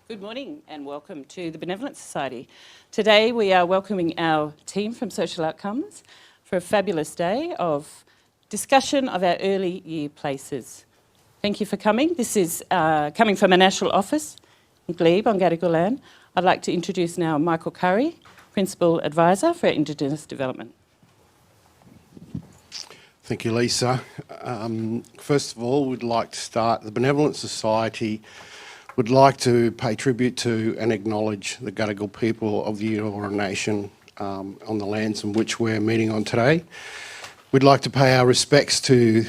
Good morning and welcome to the Benevolent Society. Today we are welcoming our team from Social Outcomes for a fabulous day of discussion of our early year places. Thank you for coming. This is coming from a national office in Glebe on Gadigal land. I'd like to introduce now Michael Curry, Principal Advisor for Indigenous Development. Thank you, Lisa. First of all, we'd like to start. The Benevolent Society would like to pay tribute to and acknowledge the Gadigal people of the Eora Nation on the lands in which we're meeting on today. We'd like to pay our respects to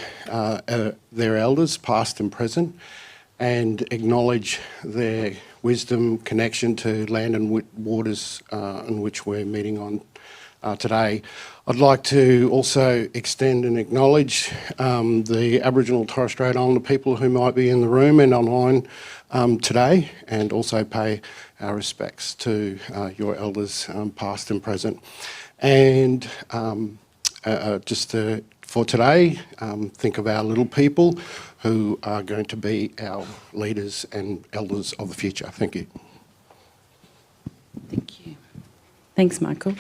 their elders, past and present, and acknowledge their wisdom, connection to land and waters in which we're meeting on today. I'd like to also extend and acknowledge the Aboriginal and Torres Strait Islander people who might be in the room and online today, and also pay our respects to your elders past and present. And for today, think of our little people who are going to be our leaders and elders of the future. Thank you. Thank you. Thanks, Michael.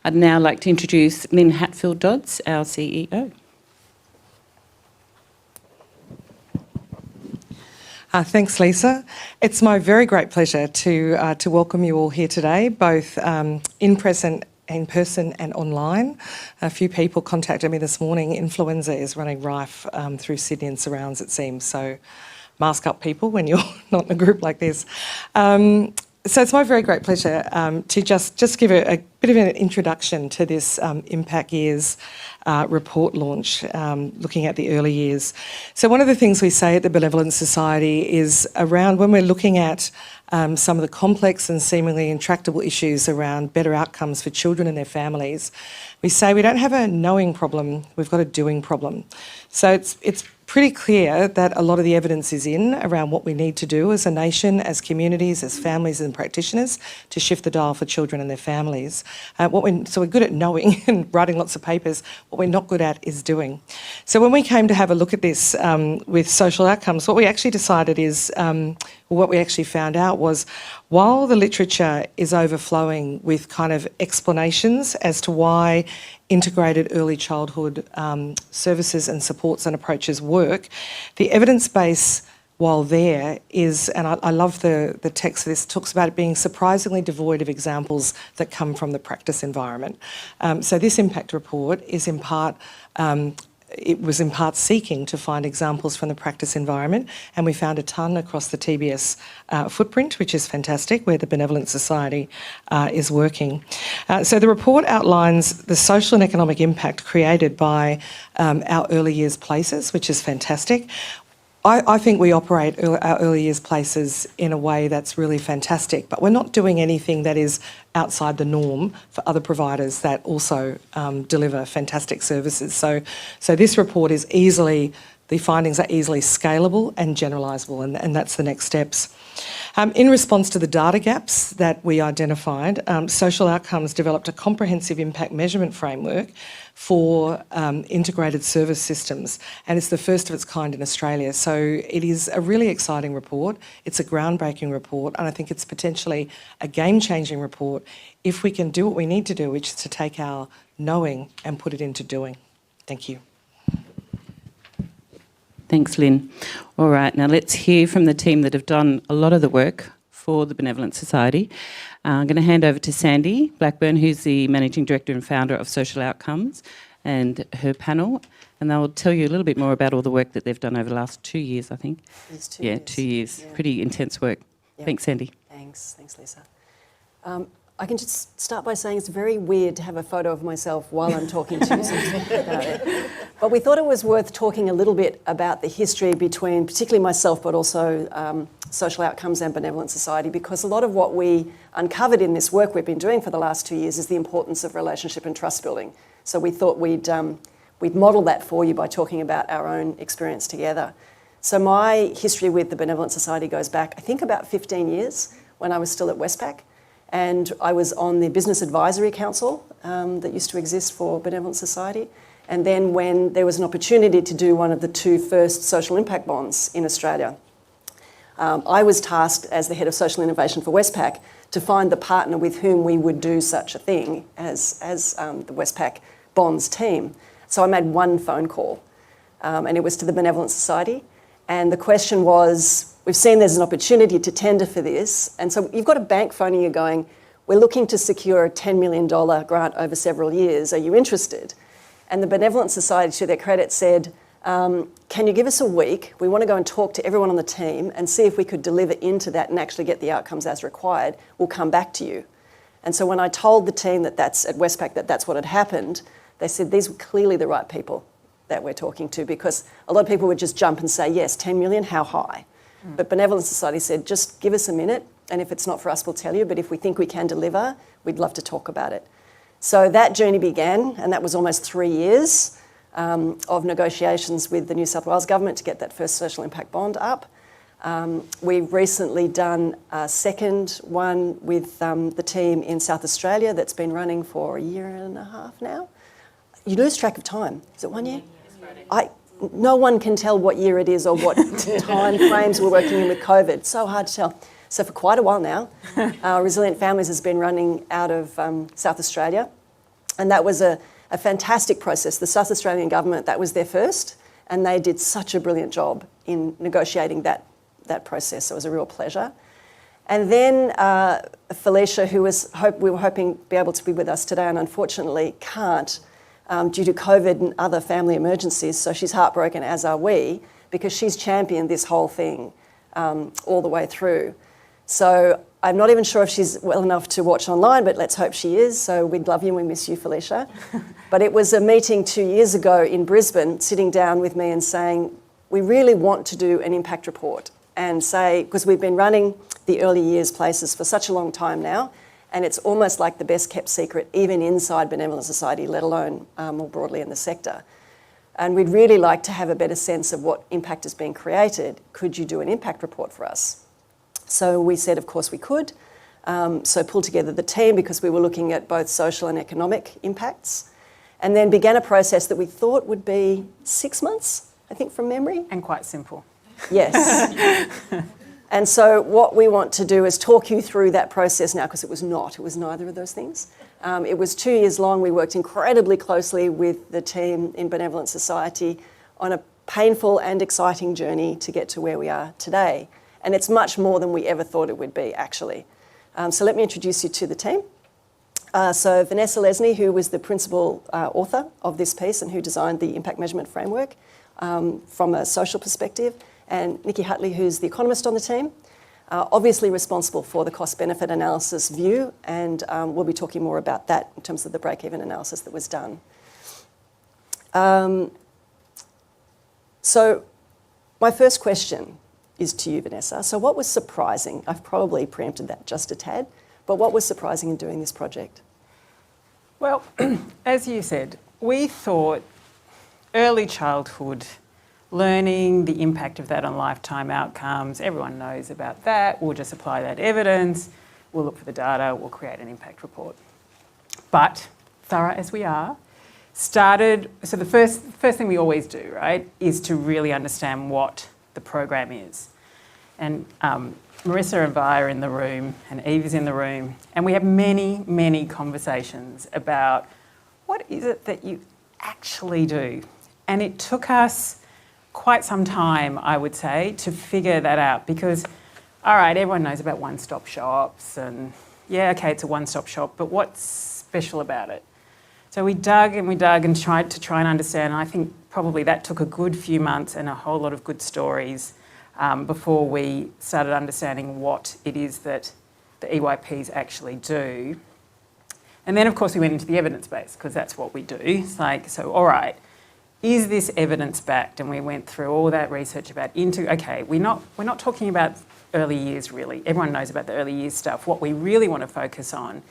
I'd now like to introduce Lynn Hatfield-Dodds, our CEO. Thanks, Lisa. It's my very great pleasure to welcome you all here today, both in person and online. A few people contacted me this morning. Influenza is running rife through Sydney and surrounds, it seems, so mask up, people, when you're not in a group like this. So it's my very great pleasure to just give a bit of an introduction to this Impact Years report launch, looking at the early years. So one of the things we say at the Benevolent Society is around when we're looking at some of the complex and seemingly intractable issues around better outcomes for children and their families, we say we don't have a knowing problem, we've got a doing problem. So it's pretty clear that a lot of the evidence is in around what we need to do as a nation, as communities, as families and practitioners to shift the dial for children and their families. So we're good at knowing and writing lots of papers. What we're not good at is doing. So when we came to have a look at this with social outcomes, what we actually decided is, what we actually found out was, while the literature is overflowing with kind of explanations as to why integrated early childhood services and supports and approaches work, the evidence base, while there, is, and I love the text of this, talks about it being surprisingly devoid of examples that come from the practice environment. So this impact report is in part, it was in part seeking to find examples from the practice environment, and we found a ton across the TBS footprint, which is fantastic, where the Benevolent Society is working. So the report outlines the social and economic impact created by our early years places, which is fantastic. I think we operate our early years places in a way that's really fantastic, but we're not doing anything that is outside the norm for other providers that also deliver fantastic services. So this report is the findings are easily scalable and generalisable, and that's the next steps. In response to the data gaps that we identified, Social Outcomes developed a comprehensive impact measurement framework for integrated service systems, and it's the first of its kind in Australia. So it is a really exciting report. It's a groundbreaking report, and I think it's potentially a game-changing report if we can do what we need to do, which is to take our knowing and put it into doing. Thank you. Thanks, Lynn. All right, now let's hear from the team that have done a lot of the work for the Benevolent Society. I'm going to hand over to Sandy Blackburn, who's the Managing Director and Founder of Social Outcomes, and her panel, and they'll tell you a little bit more about all the work that they've done over the last 2 years, I think. It's 2 years. 2 years. Yeah. Pretty intense work. Yep. Thanks, Sandy. Thanks, Lisa. I can just start by saying it's very weird to have a photo of myself while I'm talking to you about it. But we thought it was worth talking a little bit about the history between particularly myself, but also Social Outcomes and Benevolent Society, because a lot of what we uncovered in this work we've been doing for the last 2 years is the importance of relationship and trust building. So we thought we'd model that for you by talking about our own experience together. So my history with the Benevolent Society goes back, I think, about 15 years when I was still at Westpac. And I was on the Business Advisory Council that used to exist for Benevolent Society. And then when there was an opportunity to do one of the two first social impact bonds in Australia, I was tasked as the head of social innovation for Westpac to find the partner with whom we would do such a thing as the Westpac Bonds team. So I made one phone call, and it was to the Benevolent Society. And the question was, we've seen there's an opportunity to tender for this. And so you've got a bank phoning you going, we're looking to secure a $10 million grant over several years. Are you interested? And the Benevolent Society, to their credit, said, can you give us a week? We want to go and talk to everyone on the team and see if we could deliver into that and actually get the outcomes as required. We'll come back to you. And so when I told the team at Westpac that's what had happened, they said these were clearly the right people that we're talking to, because a lot of people would just jump and say, yes, 10 million, how high? But Benevolent Society said, just give us a minute, and if it's not for us, we'll tell you, but if we think we can deliver, we'd love to talk about it. So that journey began, and that was almost 3 years of negotiations with the New South Wales government to get that first social impact bond up. We've recently done a second one with the team in South Australia that's been running for a year and a half now. You lose track of time. Is it 1 year? No one can tell what year it is or what time frames we're working in with COVID. So hard to tell. So for quite a while now, Resilient Families has been running out of South Australia. And that was a fantastic process. The South Australian government, that was their first, and they did such a brilliant job in negotiating that process. So it was a real pleasure. And then Felicia, who we were hoping to be able to be with us today and unfortunately can't, due to COVID and other family emergencies, so she's heartbroken, as are we, because she's championed this whole thing all the way through. So I'm not even sure if she's well enough to watch online, but let's hope she is. So we'd love you and we miss you, Felicia. But it was a meeting 2 years ago in Brisbane, sitting down with me and saying, we really want to do an impact report and say, because we've been running the early years places for such a long time now, and it's almost like the best kept secret, even inside Benevolent Society, let alone more broadly in the sector. And we'd really like to have a better sense of what impact is being created. Could you do an impact report for us? So we said, of course we could. So pulled together the team because we were looking at both social and economic impacts, and then began a process that we thought would be 6 months, I think, from memory. And quite simple. Yes. And so what we want to do is talk you through that process now, because it was neither of those things. It was 2 years long. We worked incredibly closely with the team in Benevolent Society on a painful and exciting journey to get to where we are today. And it's much more than we ever thought it would be, actually. So let me introduce you to the team. So Vanessa Lesney, who was the principal author of this piece and who designed the impact measurement framework from a social perspective, and Nikki Hutley, who's the economist on the team, obviously responsible for the cost-benefit analysis view, and we'll be talking more about that in terms of the break-even analysis that was done. So my first question is to you, Vanessa. So what was surprising? I've probably preempted that just a tad, but what was surprising in doing this project? Well, as you said, we thought early childhood, learning the impact of that on lifetime outcomes, everyone knows about that. We'll just apply that evidence, we'll look for the data, we'll create an impact report. But, thorough as we are, so the first thing we always do, right, is to really understand what the program is. And Marissa and Vi are in the room, and Eve is in the room, and we have many, many conversations about what is it that you actually do. And it took us quite some time, I would say, to figure that out, because, all right, everyone knows about one-stop shops, and yeah, okay, it's a one-stop shop, but what's special about it? So we dug and tried to understand, and I think probably that took a good few months and a whole lot of good stories before we started understanding what it is that the EYPs actually do. And then, of course, we went into the evidence base, because that's what we do. It's like, so, all right, is this evidence-backed? And we went through all that research about okay, we're not talking about early years, really. Everyone knows about the early years stuff. What we really want to focus on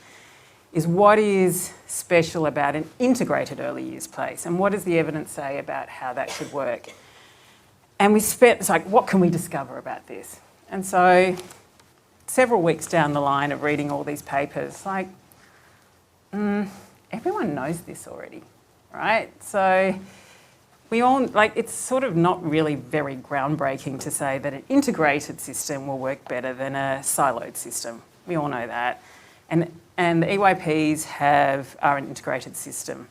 is what is special about an integrated early years place, and what does the evidence say about how that should work? And it's like, what can we discover about this? And so several weeks down the line of reading all these papers, like, everyone knows this already, right? So we all, like, it's sort of not really very groundbreaking to say that an integrated system will work better than a siloed system. We all know that. And the EYPs are an integrated system.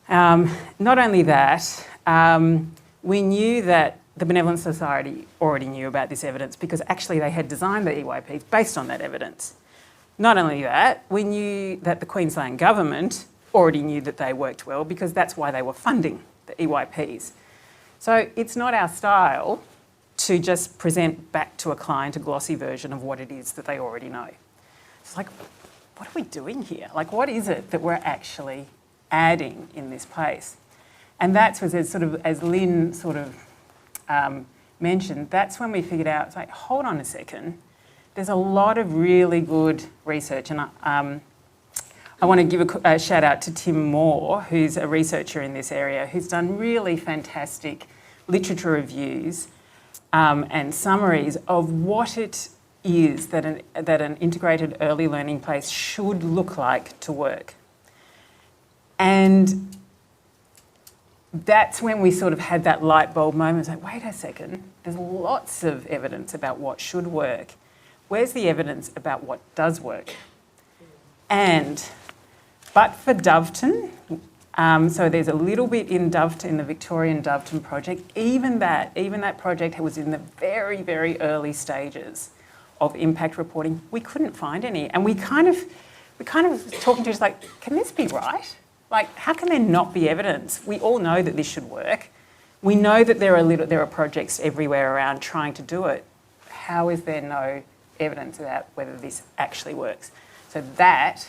Not only that, we knew that the Benevolent Society already knew about this evidence because actually they had designed the EYPs based on that evidence. Not only that, we knew that the Queensland government already knew that they worked well because that's why they were funding the EYPs. So it's not our style to just present back to a client a glossy version of what it is that they already know. It's like, what are we doing here? Like, what is it that we're actually adding in this place? And that's was as Lynn sort of mentioned, that's when we figured out, it's like, hold on a second, there's a lot of really good research, and I want to give a shout out to Tim Moore, who's a researcher in this area, who's done really fantastic literature reviews and summaries of what it is that an integrated early learning place should look like to work. And that's when we sort of had that light bulb moment. It's like, wait a second, there's lots of evidence about what should work. Where's the evidence about what does work? But for Doveton, so there's a little bit in Doveton, in the Victorian Doveton project. Even that project was in the very, very early stages of impact reporting. We couldn't find any, and we kind of talking to us like, can this be right? Like, how can there not be evidence? We all know that this should work. We know that there are projects everywhere around trying to do it. How is there no evidence about whether this actually works? So that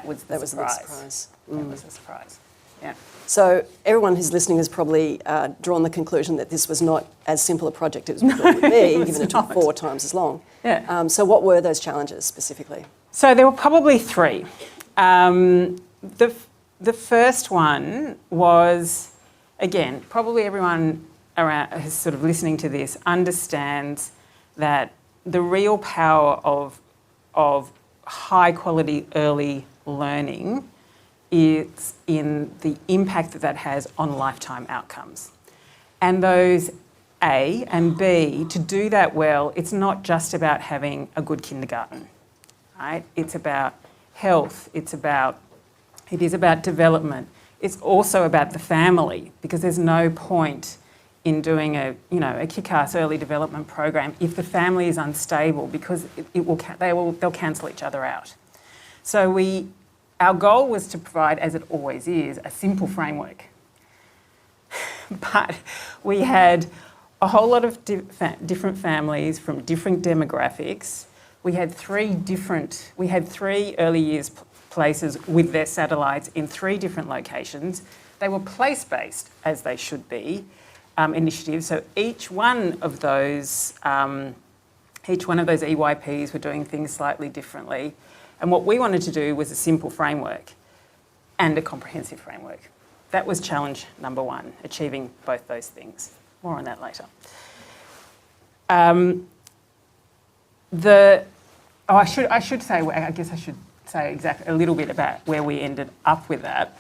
was the surprise. That was the surprise. Yeah. So everyone who's listening has probably drawn the conclusion that this was not as simple a project as we thought it would be, given it took 4 times as long. Yeah. So what were those challenges specifically? So there were probably 3. The first one was, again, probably everyone around who's sort of listening to this understands that the real power of high quality early learning is in the impact that has on lifetime outcomes. And those A and B, to do that well, it's not just about having a good kindergarten, right? It's about health, it is about development. It's also about the family, because there's no point in doing a kick-ass early development program if the family is unstable, because they'll cancel each other out. So our goal was to provide, as it always is, a simple framework. But we had a whole lot of different families from different demographics. We had 3 early years places with their satellites in 3 different locations. They were place-based, as they should be, initiatives. So each one of those EYPs were doing things slightly differently. And what we wanted to do was a simple framework and a comprehensive framework. That was challenge number 1, achieving both those things. More on that later. I should say exactly a little bit about where we ended up with that.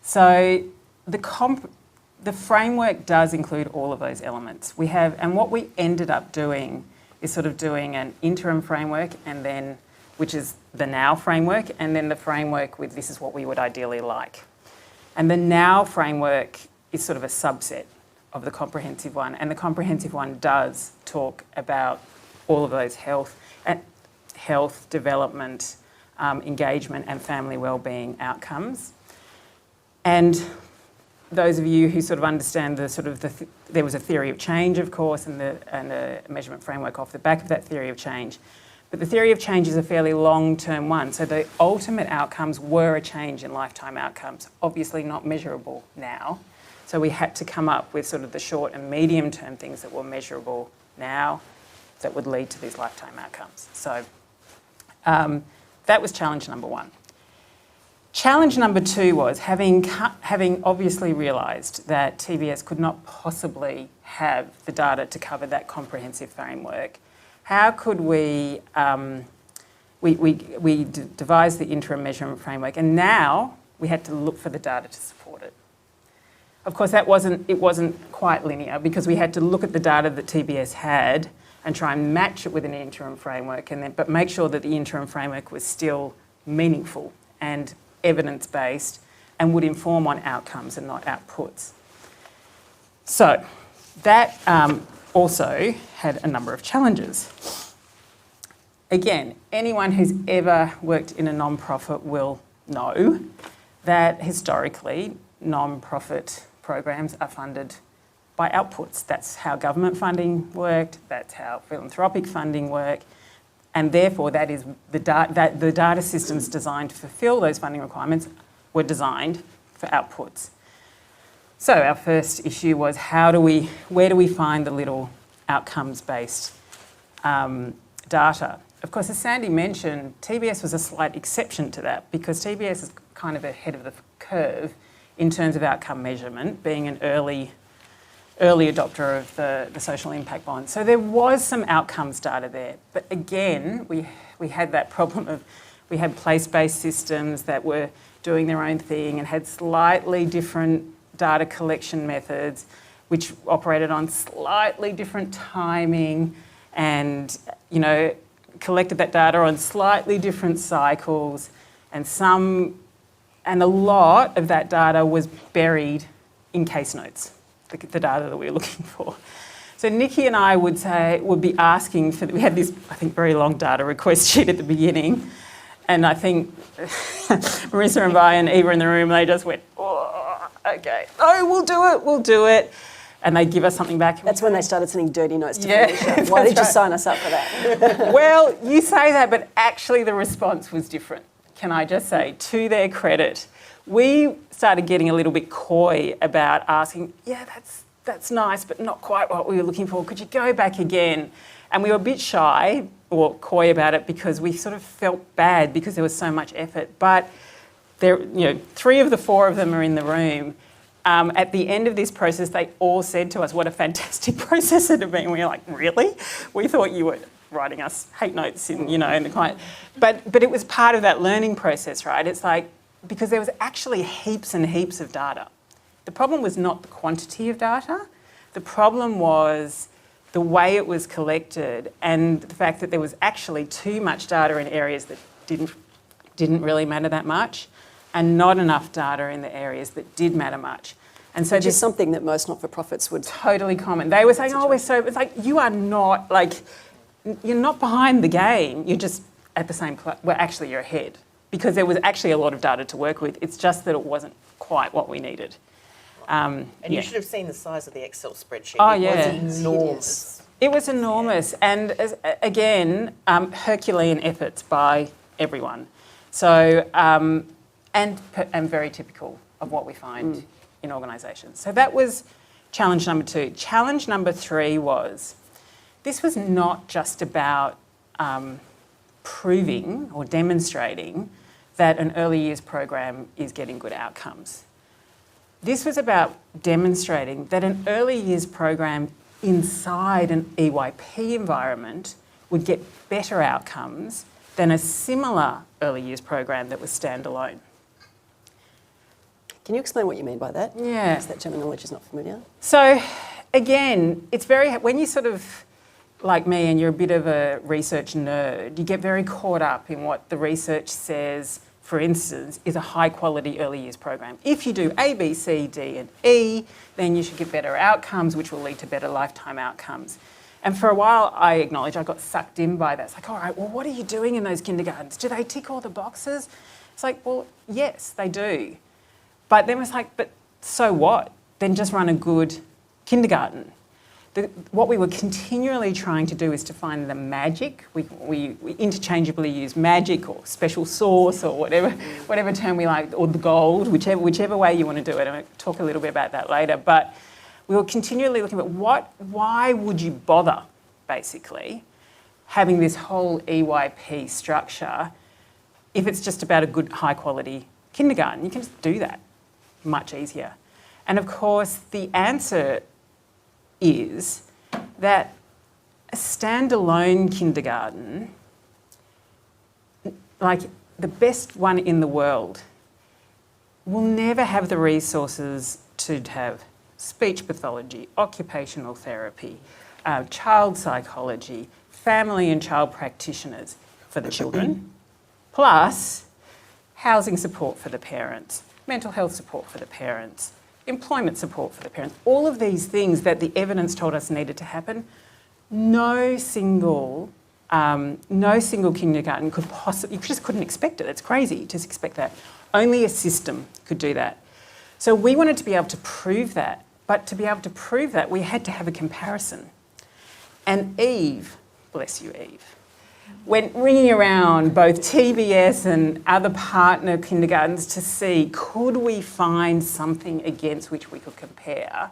So the framework does include all of those elements. And what we ended up doing is sort of doing an interim framework, and then, which is the now framework, and then the framework with this is what we would ideally like. And the now framework is sort of a subset of the comprehensive one, and the comprehensive one does talk about all of those health, development, engagement and family wellbeing outcomes. And those of you who sort of understand there was a theory of change, of course, and a measurement framework off the back of that theory of change. But the theory of change is a fairly long-term one. So the ultimate outcomes were a change in lifetime outcomes, obviously not measurable now. So we had to come up with sort of the short and medium-term things that were measurable now that would lead to these lifetime outcomes. So that was challenge number 1. Challenge number 2 was having obviously realised that TBS could not possibly have the data to cover that comprehensive framework. How could we devised the interim measurement framework, and now we had to look for the data to support it. Of course, it wasn't quite linear because we had to look at the data that TBS had and try and match it with an interim framework, but make sure that the interim framework was still meaningful and evidence-based and would inform on outcomes and not outputs. So that also had a number of challenges. Again, anyone who's ever worked in a non-profit will know that historically non-profit programs are funded by outputs. That's how government funding worked, that's how philanthropic funding worked, and therefore that is the data systems designed to fulfil those funding requirements were designed for outputs. So our first issue was where do we find the little outcomes-based data? Of course, as Sandy mentioned, TBS was a slight exception to that because TBS is kind of ahead of the curve in terms of outcome measurement, being an early adopter of the social impact bond. So there was some outcomes data there. But again, we had that problem of we had place-based systems that were doing their own thing and had slightly different data collection methods, which operated on slightly different timing and, collected that data on slightly different cycles, and a lot of that data was buried in case notes, the data that we were looking for. So Nikki and I would be asking for, we had this, I think, very long data request sheet at the beginning, and I think Marissa and Vi and Eva in the room, they just went, oh, okay, oh, we'll do it. And they'd give us something back. That's when they started sending dirty notes to Felicia. Why did you sign us up for that? Well, you say that, but actually the response was different. Can I just say, to their credit, we started getting a little bit coy about asking, yeah, that's nice, but not quite what we were looking for. Could you go back again? And we were a bit shy or coy about it because we sort of felt bad because there was so much effort. But there, 3 of the 4 of them are in the room. At the end of this process, they all said to us, what a fantastic process it had been. We were like, really? We thought you were writing us hate notes in the client. But it was part of that learning process, right? It's like, because there was actually heaps and heaps of data. The problem was not the quantity of data. The problem was the way it was collected and the fact that there was actually too much data in areas that didn't really matter that much, and not enough data in the areas that did matter much. And so Which is something that most not-for-profits would... Totally common. They were saying, it's like, you are not, you're not behind the game, you're just at the same place. Well, actually, you're ahead. Because there was actually a lot of data to work with. It's just that it wasn't quite what we needed. And you should have seen the size of the Excel spreadsheet. Oh, it was enormous. It was enormous. Yeah. And again, Herculean efforts by everyone. So, and very typical of what we find in organisations. So that was challenge number 2. Challenge number 3 was, this was not just about proving or demonstrating that an early years program is getting good outcomes. This was about demonstrating that an early years program inside an EYP environment would get better outcomes than a similar early years program that was standalone. Can you explain what you mean by that? Yeah. Because that terminology is not familiar. So again, it's when you sort of, like me, and you're a bit of a research nerd, you get very caught up in what the research says, for instance, is a high quality early years program. If you do A, B, C, D and E, then you should get better outcomes, which will lead to better lifetime outcomes. And for a while, I acknowledge I got sucked in by that. It's like, all right, well, what are you doing in those kindergartens? Do they tick all the boxes? It's like, well, yes, they do. But then it's like, but so what? Then just run a good kindergarten. What we were continually trying to do is to find the magic. We interchangeably use magic or special sauce or whatever term we like, or the gold, whichever way you want to do it. And I'll talk a little bit about that later. But we were continually looking at why would you bother, basically, having this whole EYP structure if it's just about a good, high quality kindergarten? You can just do that much easier. And of course, the answer is that a standalone kindergarten, like the best one in the world, will never have the resources to have speech pathology, occupational therapy, child psychology, family and child practitioners for the children, plus housing support for the parents, mental health support for the parents, employment support for the parents, all of these things that the evidence told us needed to happen. No single kindergarten could possibly, you just couldn't expect it. It's crazy to expect that. Only a system could do that. So we wanted to be able to prove that, but to be able to prove that, we had to have a comparison. And Eve, bless you, Eve, went ringing around both TBS and other partner kindergartens to see, could we find something against which we could compare?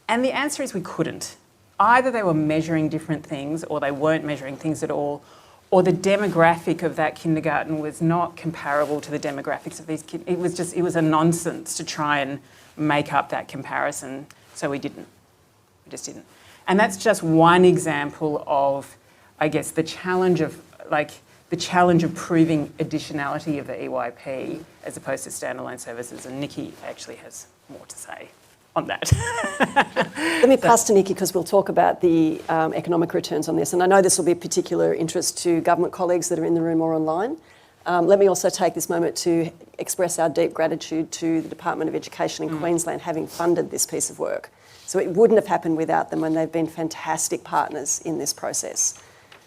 And the answer is we couldn't. Either they were measuring different things or they weren't measuring things at all, or the demographic of that kindergarten was not comparable to the demographics of these kids. It was a nonsense to try and make up that comparison. So we didn't. We just didn't. And that's just one example of, I guess, the challenge of proving additionality of the EYP as opposed to standalone services. And Nikki actually has more to say on that. Let me pass to Nikki because we'll talk about the economic returns on this. And I know this will be of particular interest to government colleagues that are in the room or online. Let me also take this moment to express our deep gratitude to the Department of Education in Queensland having funded this piece of work. So it wouldn't have happened without them, and they've been fantastic partners in this process.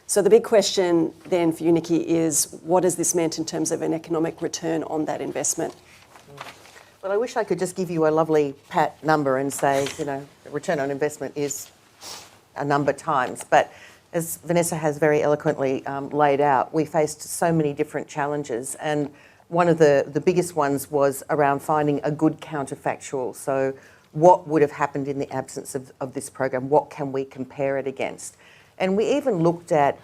So the big question then for you, Nikki, is what has this meant in terms of an economic return on that investment? Well, I wish I could just give you a lovely pat number and say, return on investment is a number times. But as Vanessa has very eloquently laid out, we faced so many different challenges. And one of the biggest ones was around finding a good counterfactual. So what would have happened in the absence of this program? What can we compare it against? And we even looked at,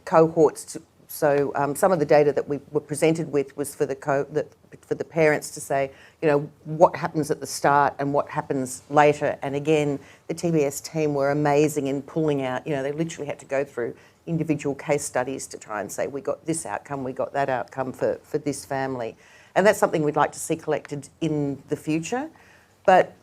cohorts. So some of the data that we were presented with was for the parents to say, what happens at the start and what happens later. And again, the TBS team were amazing in pulling out, they literally had to go through individual case studies to try and say, we got this outcome, we got that outcome for this family. And that's something we'd like to see collected in the future. But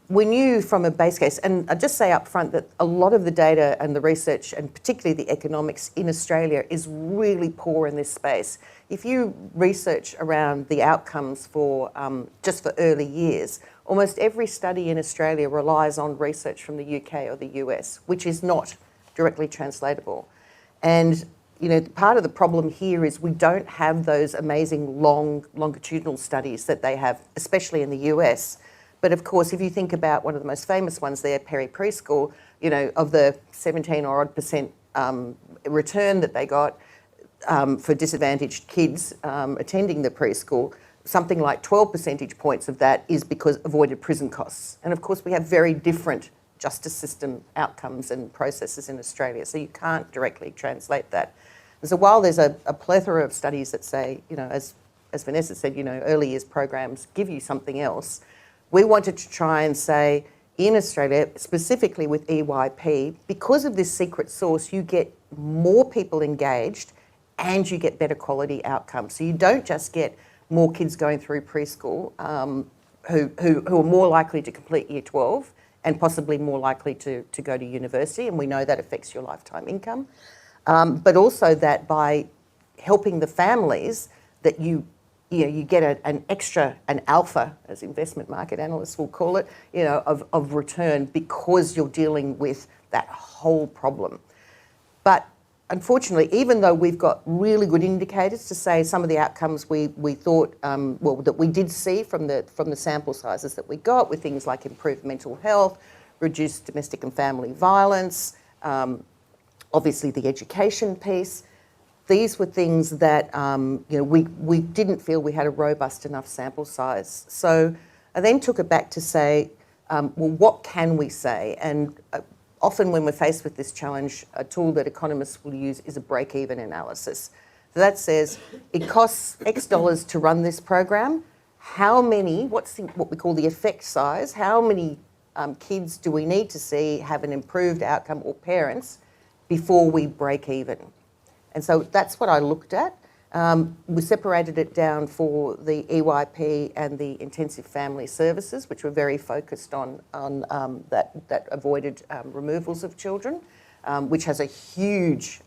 we knew from a base case, and I'd just say up front that a lot of the data and the research, and particularly the economics in Australia, is really poor in this space. If you research around the outcomes for just for early years, almost every study in Australia relies on research from the UK or the US, which is not directly translatable. And part of the problem here is we don't have those amazing longitudinal studies that they have, especially in the US. But of course, if you think about one of the most famous ones there, Perry Preschool, of the 17 or odd percent return that they got for disadvantaged kids attending the preschool, something like 12 percentage points of that is because avoided prison costs. And of course, we have very different justice system outcomes and processes in Australia, so you can't directly translate that. And so while there's a plethora of studies that say, as Vanessa said, early years programs give you something else, we wanted to try and say, in Australia, specifically with EYP, because of this secret sauce, you get more people engaged and you get better quality outcomes. So you don't just get more kids going through preschool who are more likely to complete Year 12 and possibly more likely to go to university, and we know that affects your lifetime income. But also that by helping the families that you get an alpha, as investment market analysts will call it, of return because you're dealing with that whole problem. But unfortunately, even though we've got really good indicators to say some of the outcomes we thought, that we did see from the sample sizes that we got, with things like improved mental health, reduced domestic and family violence, obviously the education piece. These were things that we didn't feel we had a robust enough sample size. So I then took it back to say, what can we say? And often when we're faced with this challenge, a tool that economists will use is a break-even analysis. So that says it costs X dollars to run this program. How many? What we call the effect size? How many kids do we need to see have an improved outcome, or parents, before we break even? And so that's what I looked at. We separated it down for the EYP and the intensive family services, which were very focused on that avoided removals of children, which has a huge,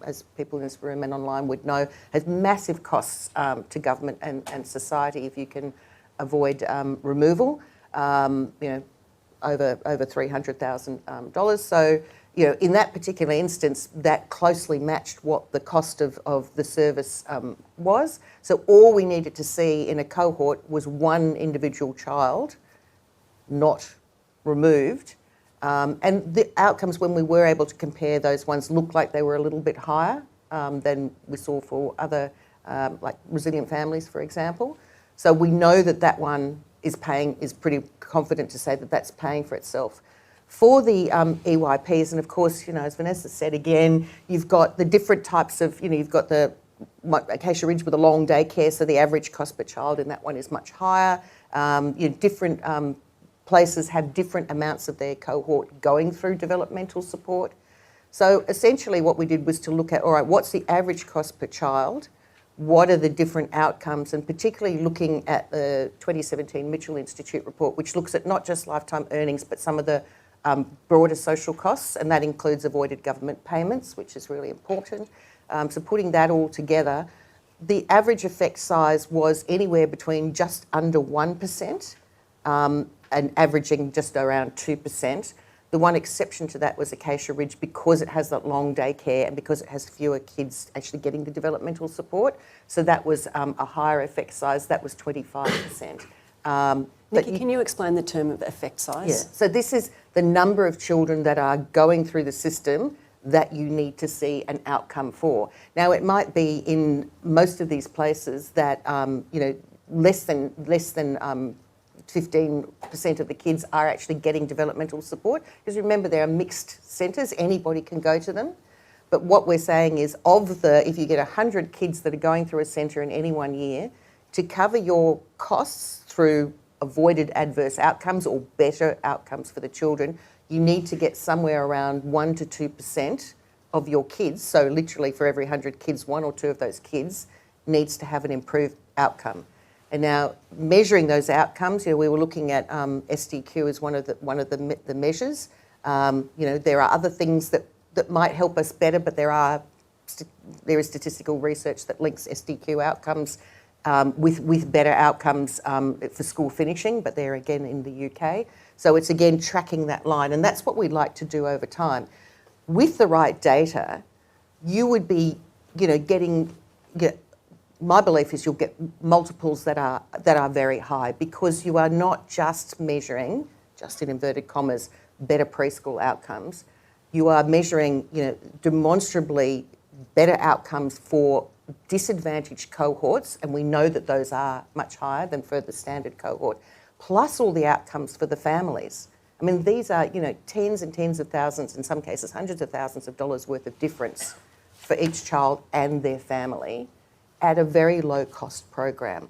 as people in this room and online would know, has massive costs to government and society if you can avoid removal. Over $300,000. So, in that particular instance, that closely matched what the cost of the service was. So all we needed to see in a cohort was one individual child not removed. And the outcomes, when we were able to compare those ones, looked like they were a little bit higher than we saw for other, like resilient families, for example. So we know that one is pretty confident to say that that's paying for itself. For the EYPs, and of course, as Vanessa said again, you've got the different types of, you've got the Acacia Ridge with a long daycare, so the average cost per child in that one is much higher. Different places have different amounts of their cohort going through developmental support. So essentially what we did was to look at, all right, what's the average cost per child? What are the different outcomes, and particularly looking at the 2017 Mitchell Institute report, which looks at not just lifetime earnings, but some of the broader social costs, and that includes avoided government payments, which is really important. So putting that all together, the average effect size was anywhere between just under 1% and averaging just around 2%. The one exception to that was Acacia Ridge, because it has that long daycare and because it has fewer kids actually getting the developmental support. So that was a higher effect size. That was 25%. Nikki, can you explain the term of effect size? Yeah. So this is the number of children that are going through the system that you need to see an outcome for. Now, it might be in most of these places that less than 15% of the kids are actually getting developmental support. Because remember, they are mixed centres, anybody can go to them. But what we're saying is, if you get 100 kids that are going through a centre in any 1 year, to cover your costs through avoided adverse outcomes or better outcomes for the children, you need to get somewhere around 1 to 2% of your kids. So literally for every 100 kids, 1 or 2 of those kids needs to have an improved outcome. And now measuring those outcomes, we were looking at SDQ as one of the measures. There are other things that might help us better, but there is statistical research that links SDQ outcomes with better outcomes for school finishing, but they're again in the UK. So it's again tracking that line, and that's what we'd like to do over time. With the right data, you would be, my belief is you'll get multiples that are very high, because you are not just measuring, just in inverted commas, better preschool outcomes. You are measuring, demonstrably better outcomes for disadvantaged cohorts, and we know that those are much higher than for the standard cohort, plus all the outcomes for the families. I mean, these are, tens and tens of thousands, in some cases hundreds of thousands of dollars worth of difference for each child and their family at a very low cost program.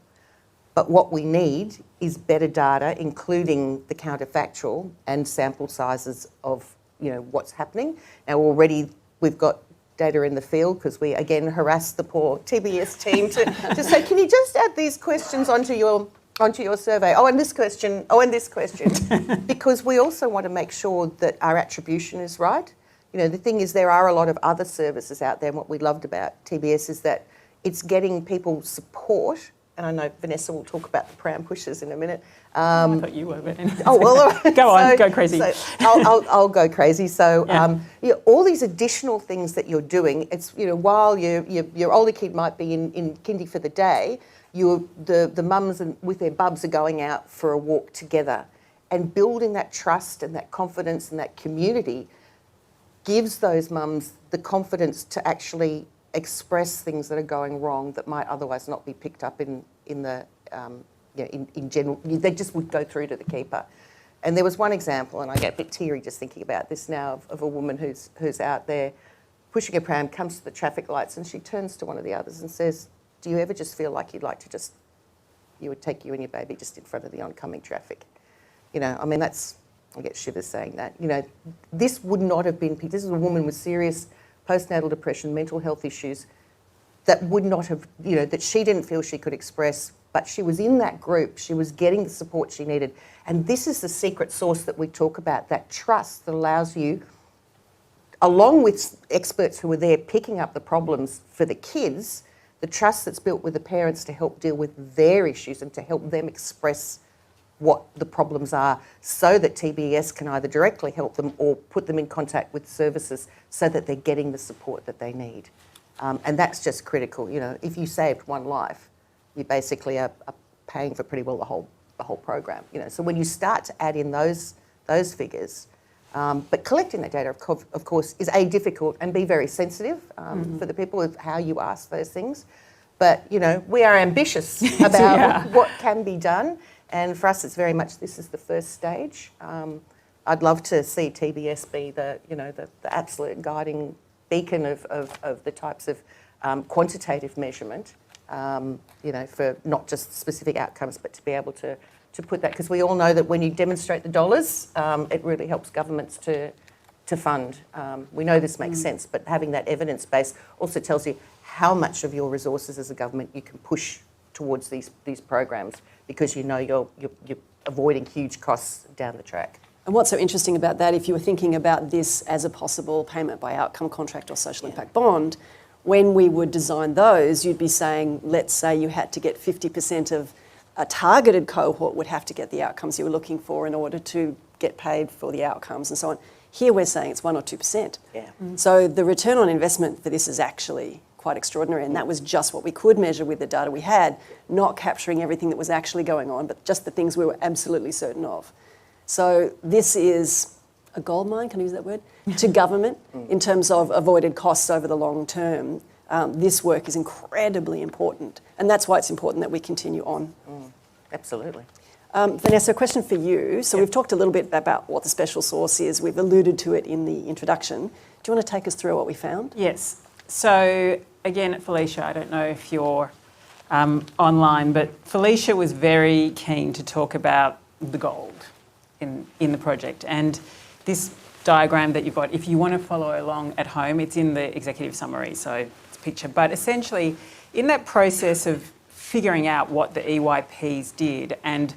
But what we need is better data, including the counterfactual and sample sizes of, what's happening. Now already we've got data in the field, because we again harassed the poor TBS team to say, can you just add these questions onto your survey? Oh, and this question. Oh, and this question. Because we also want to make sure that our attribution is right. The thing is, there are a lot of other services out there, and what we loved about TBS is that it's getting people support. And I know Vanessa will talk about the pram pushers in a minute. I thought you were, but anyway. Oh, well, go on, go crazy. So I'll go crazy. So all these additional things that you're doing, it's, while your older kid might be in kindy for the day, the mums with their bubs are going out for a walk together, and building that trust and that confidence and that community gives those mums the confidence to actually express things that are going wrong that might otherwise not be picked up in general. They just would go through to the keeper. And there was one example, and I get a bit teary just thinking about this now, of a woman who's out there pushing a pram, comes to the traffic lights, and she turns to one of the others and says, do you ever just feel like you would take you and your baby just in front of the oncoming traffic? I get shivers saying that. This would not have been picked. This is a woman with serious postnatal depression, mental health issues. that would not have, that she didn't feel she could express, but she was in that group, she was getting the support she needed. And this is the secret sauce that we talk about, that trust that allows you, along with experts who are there picking up the problems for the kids, the trust that's built with the parents to help deal with their issues and to help them express what the problems are, so that TBS can either directly help them or put them in contact with services so that they're getting the support that they need. And that's just critical. If you saved one life, you basically are paying for pretty well the whole program. So when you start to add in those figures, but collecting that data, of course, is difficult and very sensitive for the people of how you ask those things. But we are ambitious about what can be done. And for us, it's very much, this is the first stage. I'd love to see TBS be the absolute guiding beacon of the types of quantitative measurement, for not just specific outcomes, but to be able to put that, because we all know that when you demonstrate the dollars, it really helps governments to fund. We know this makes sense, but having that evidence base also tells you how much of your resources as a government you can push towards these programs, because you're avoiding huge costs down the track. And what's so interesting about that, if you were thinking about this as a possible payment by outcome contract or social impact bond, when we would design those, you'd be saying, let's say you had to get 50% of a targeted cohort would have to get the outcomes you were looking for in order to get paid for the outcomes and so on. Here we're saying it's 1 or 2%. Yeah. So the return on investment for this is actually quite extraordinary, and that was just what we could measure with the data we had, not capturing everything that was actually going on, but just the things we were absolutely certain of. So this is a goldmine, can I use that word, to government in terms of avoided costs over the long term. This work is incredibly important, and that's why it's important that we continue on. Absolutely. Vanessa, a question for you. So we've talked a little bit about what the special source is. We've alluded to it in the introduction. Do you want to take us through what we found? Yes. So again, Felicia, I don't know if you're online, but Felicia was very keen to talk about the gold in the project. And this diagram that you've got, if you want to follow along at home, it's in the executive summary, so it's a picture. But essentially, in that process of figuring out what the EYPs did and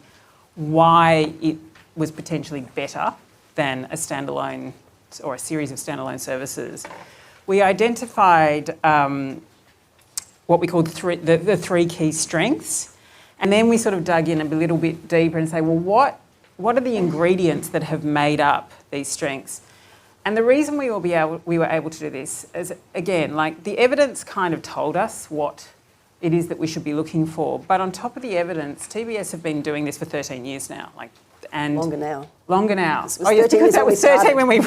why it was potentially better than a standalone or a series of standalone services, we identified what we called the three key strengths. And then we sort of dug in a little bit deeper and say, well, what are the ingredients that have made up these strengths? And the reason we were able to do this is, again, like the evidence kind of told us what it is that we should be looking for. But on top of the evidence, TBS have been doing this for 13 years now. And Longer now. Longer now. This was 13 years that when was we 13 started. when we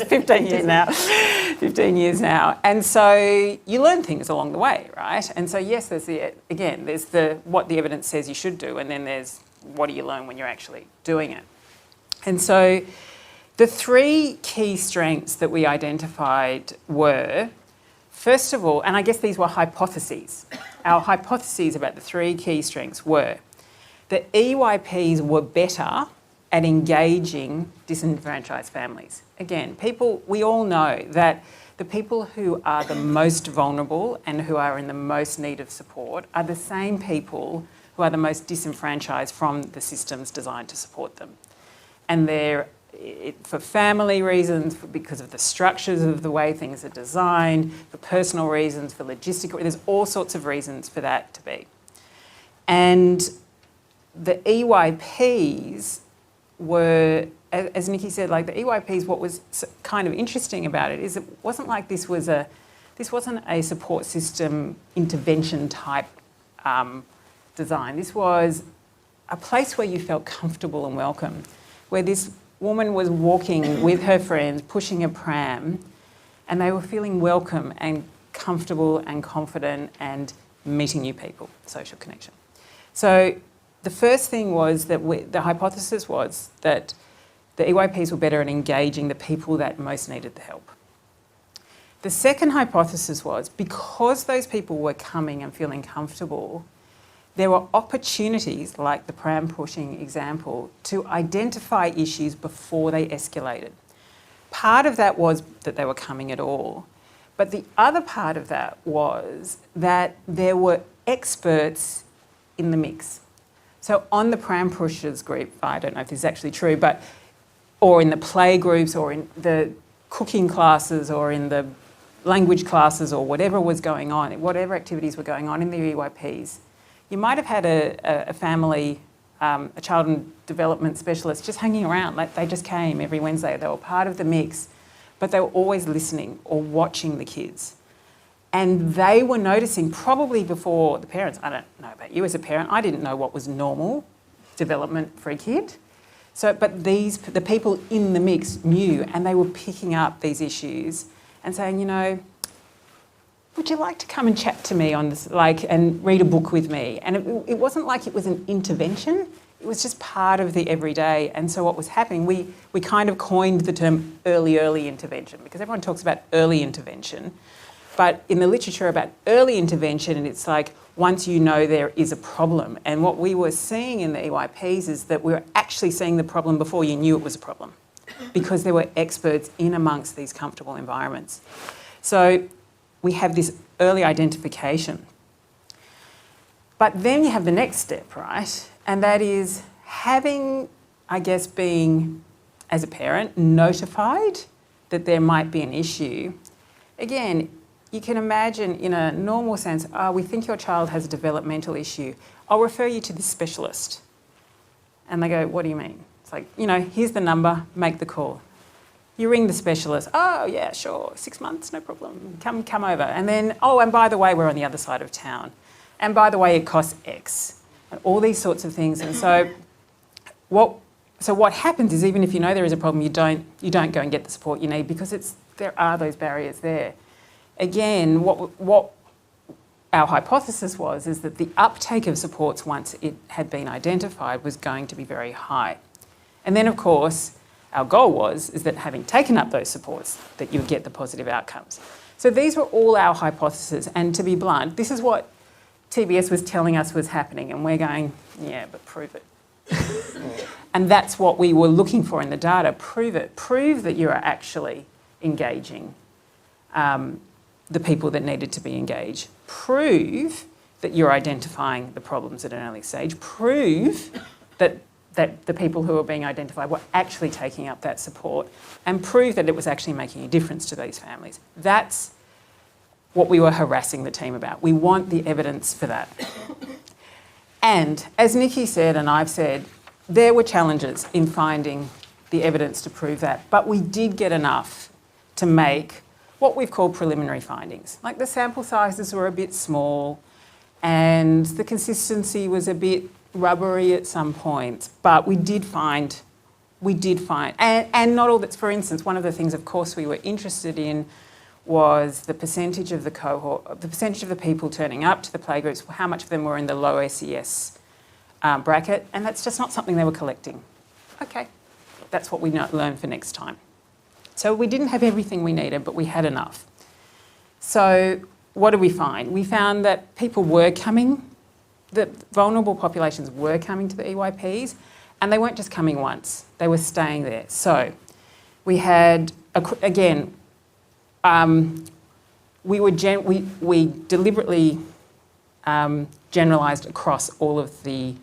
15 years now. 15 years now. And so you learn things along the way, right? And so yes, there's what the evidence says you should do, and then there's what do you learn when you're actually doing it. And so the three key strengths that we identified were, first of all, and I guess these were hypotheses. Our hypotheses about the three key strengths were that EYPs were better at engaging disenfranchised families. Again, we all know that the people who are the most vulnerable and who are in the most need of support are the same people who are the most disenfranchised from the systems designed to support them. And they're, for family reasons, because of the structures of the way things are designed, for personal reasons, for logistical, there's all sorts of reasons for that to be. And the EYPs were, as Nikki said, like the EYPs, what was kind of interesting about it is it wasn't like this wasn't a support system intervention type design. This was a place where you felt comfortable and welcome, where this woman was walking with her friends, pushing a pram, and they were feeling welcome and comfortable and confident and meeting new people, social connection. So the first thing was that the hypothesis was that the EYPs were better at engaging the people that most needed the help. The second hypothesis was because those people were coming and feeling comfortable, there were opportunities, like the pram pushing example, to identify issues before they escalated. Part of that was that they were coming at all, But the other part of that was that there were experts in the mix. So on the pram pushers group, I don't know if this is actually true, but or in the play groups or in the cooking classes or in the language classes or whatever was going on, whatever activities were going on in the EYPs, you might have had a family, a child and development specialist just hanging around. Like they just came every Wednesday. They were part of the mix, but they were always listening or watching the kids. And they were noticing, probably before the parents, I don't know about you as a parent, I didn't know what was normal development for a kid. So, but the people in the mix knew, and they were picking up these issues and saying, you know, would you like to come and chat to me on this, and read a book with me? And it wasn't like it was an intervention, it was just part of the everyday. And so what was happening, we kind of coined the term early intervention, because everyone talks about early intervention. But in the literature about early intervention, it's like once you know there is a problem. And what we were seeing in the EYPs is that we were actually seeing the problem before you knew it was a problem, because there were experts in amongst these comfortable environments. So we have this early identification. But then you have the next step, right? And that is having, I guess, being, as a parent, notified that there might be an issue. Again, you can imagine in a normal sense, we think your child has a developmental issue. I'll refer you to this specialist. And they go, what do you mean? It's like, you know, here's the number, make the call. You ring the specialist, oh yeah, sure, 6 months, no problem, come over. And then, oh, and by the way, we're on the other side of town. And by the way, it costs X. And all these sorts of things. And so what happens is, even if you know there is a problem, you don't go and get the support you need, because there are those barriers there. Again, what our hypothesis is that the uptake of supports once it had been identified was going to be very high. And then, of course, our goal is that having taken up those supports, that you would get the positive outcomes. So these were all our hypotheses, and to be blunt, this is what TBS was telling us was happening, and we're going, yeah, but prove it. And that's what we were looking for in the data. Prove it. Prove that you are actually engaging the people that needed to be engaged. Prove that you're identifying the problems at an early stage. Prove that the people who are being identified were actually taking up that support, and prove that it was actually making a difference to these families. That's what we were harassing the team about. We want the evidence for that. And as Nikki said, and I've said, there were challenges in finding the evidence to prove that, but we did get enough to make what we've called preliminary findings. Like the sample sizes were a bit small and the consistency was a bit rubbery at some points, but we did find, and not all that's, for instance, one of the things, of course, we were interested in was the percentage of the cohort, the percentage of the people turning up to the playgroups, how much of them were in the low SES bracket, and that's just not something they were collecting. Okay, that's what we learn for next time. So we didn't have everything we needed, but we had enough. So what did we find? We found that people were coming, that vulnerable populations were coming to the EYPs, and they weren't just coming once, they were staying there. So we had, again, we deliberately generalised across all of the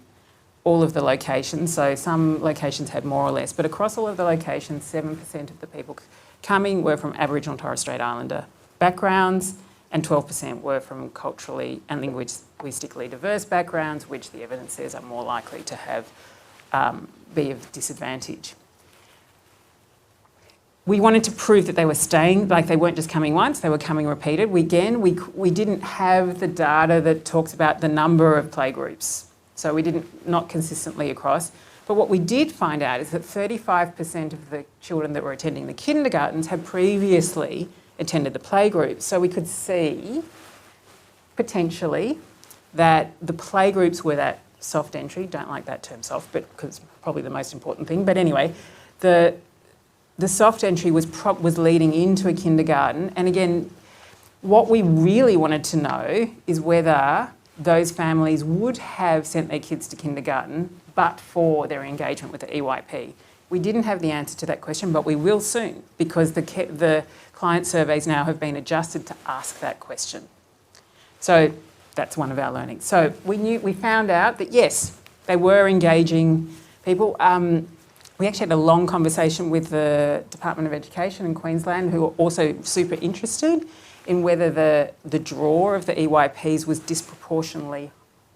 locations. So some locations had more or less, but across all of the locations, 7% of the people coming were from Aboriginal and Torres Strait Islander backgrounds, and 12% were from culturally and linguistically diverse backgrounds, which the evidence says are more likely to have be of disadvantage. We wanted to prove that they were staying, like they weren't just coming once, they were coming repeated. We didn't have the data that talks about the number of playgroups. So we not consistently across. But what we did find out is that 35% of the children that were attending the kindergartens had previously attended the playgroups. So we could see, potentially, that the playgroups were that soft entry. Don't like that term soft, but because it's probably the most important thing. But anyway, the soft entry was leading into a kindergarten. And again, what we really wanted to know is whether those families would have sent their kids to kindergarten but for their engagement with the EYP. We didn't have the answer to that question, but we will soon, because the client surveys now have been adjusted to ask that question. So that's one of our learnings. So we found out that yes, they were engaging people. We actually had a long conversation with the Department of Education in Queensland, who were also super interested in whether the draw of the EYPs was disproportionately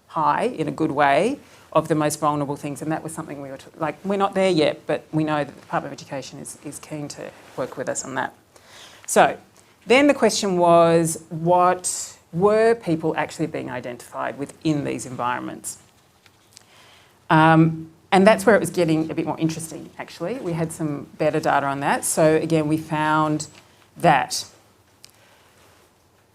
high, in a good way, of the most vulnerable things. And that was something we were, we're not there yet, but we know that the Department of Education is keen to work with us on that. So then the question was, what were people actually being identified within these environments? And that's where it was getting a bit more interesting, actually. We had some better data on that. So again, we found that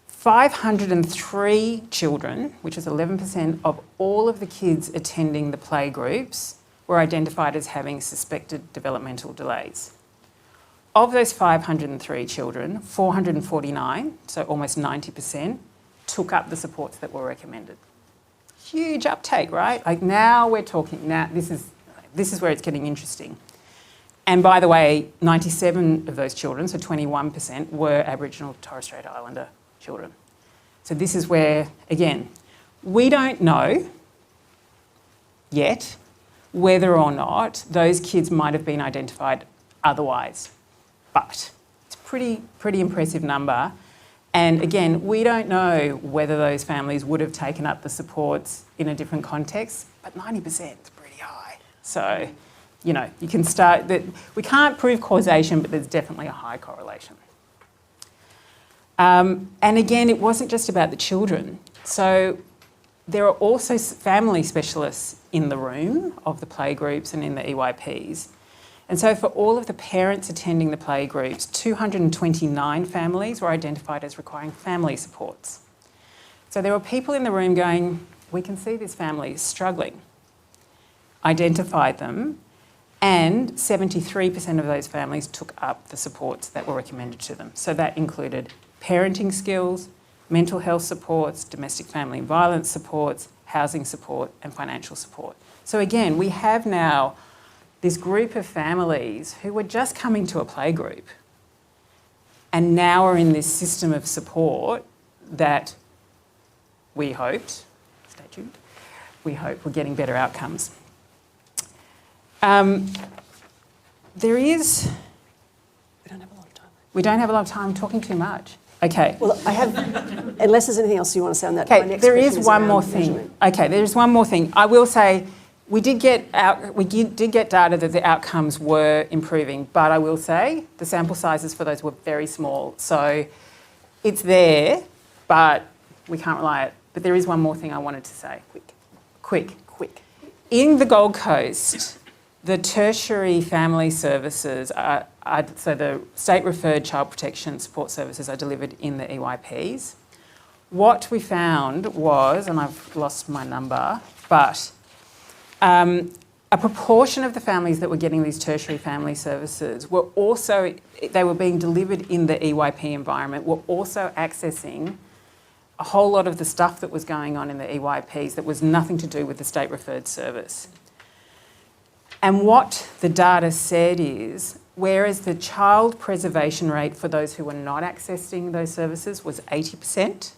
503 children, which is 11% of all of the kids attending the playgroups, were identified as having suspected developmental delays. Of those 503 children, 449, so almost 90%, took up the supports that were recommended. Huge uptake, right? Like now we're talking, now this is where it's getting interesting. And by the way, 97 of those children, so 21%, were Aboriginal Torres Strait Islander children. So this is where, again, we don't know yet whether or not those kids might have been identified otherwise. But it's a pretty impressive number. And again, we don't know whether those families would have taken up the supports in a different context, but 90% is pretty high. So, you know, you can start that. We can't prove causation, but there's definitely a high correlation. And again, it wasn't just about the children. So there are also family specialists in the room of the playgroups and in the EYPs. And so for all of the parents attending the playgroups, 229 families were identified as requiring family supports. So there were people in the room going, we can see this family is struggling. Identified them, and 73% of those families took up the supports that were recommended to them. So that included parenting skills, mental health supports, domestic family violence supports, housing support, and financial support. So again, we have now this group of families who were just coming to a playgroup and now are in this system of support that we hoped, stay tuned, we hope we're getting better outcomes. There is... We don't have a lot of time. We don't have a lot of time. I'm talking too much. Okay. Well, I have, unless there's anything else you want to say on that. Okay, my next there question is one around more thing. measurement. Okay, there's one more thing. I will say we did get data that the outcomes were improving, but I will say the sample sizes for those were very small. So it's there, but we can't rely on it. But there is one more thing I wanted to say. Quick. In the Gold Coast, the tertiary family services, so the state-referred child protection support services are delivered in the EYPs. What we found was, and I've lost my number, but a proportion of the families that were getting these tertiary family services were also, they were being delivered in the EYP environment, were also accessing a whole lot of the stuff that was going on in the EYPs that was nothing to do with the state-referred service. And what the data said is, whereas the child preservation rate for those who were not accessing those services was 80%,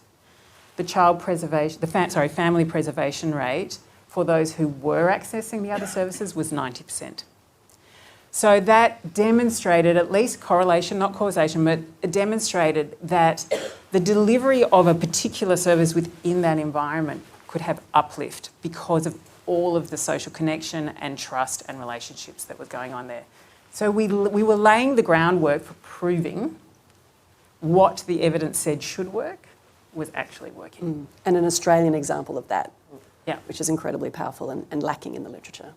the family preservation rate for those who were accessing the other services was 90%. So that demonstrated, at least correlation, not causation, but it demonstrated that the delivery of a particular service within that environment could have uplift because of all of the social connection and trust and relationships that was going on there. So we were laying the groundwork for proving what the evidence said should work was actually working. And an Australian example of that, Yeah. which is incredibly powerful and lacking in the literature.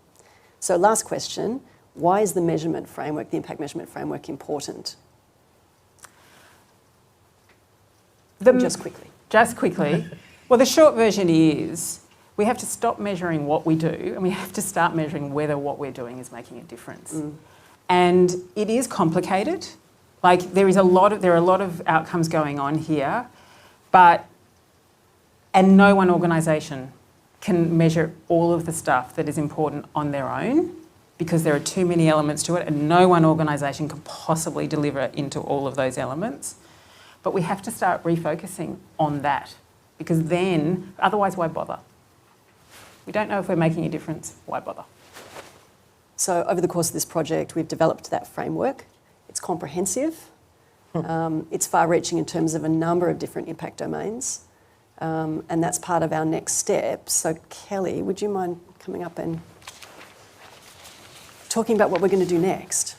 So last question, why is the measurement framework, the impact measurement framework, important? Just quickly. Well, the short version is we have to stop measuring what we do and we have to start measuring whether what we're doing is making a difference. And it is complicated. Like there are a lot of outcomes going on here, and no one organisation can measure all of the stuff that is important on their own. because there are too many elements to it and no one organisation can possibly deliver into all of those elements. But we have to start refocusing on that, because then, otherwise why bother? We don't know if we're making a difference, why bother? So over the course of this project, we've developed that framework. It's comprehensive. It's far-reaching in terms of a number of different impact domains. And that's part of our next step. So Kelly, would you mind coming up and talking about what we're going to do next?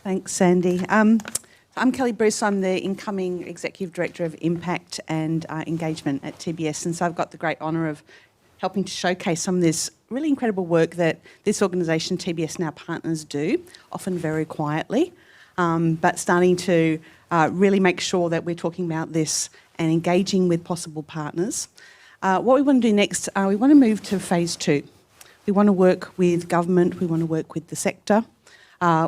Thanks, Sandy. I'm Kelly Bruce. I'm the incoming Executive Director of Impact and Engagement at TBS, and so I've got the great honour of helping to showcase some of this really incredible work that this organisation, TBS and our partners do, often very quietly, but starting to really make sure that we're talking about this and engaging with possible partners. What we want to do next, we want to move to phase 2. We want to work with government, we want to work with the sector,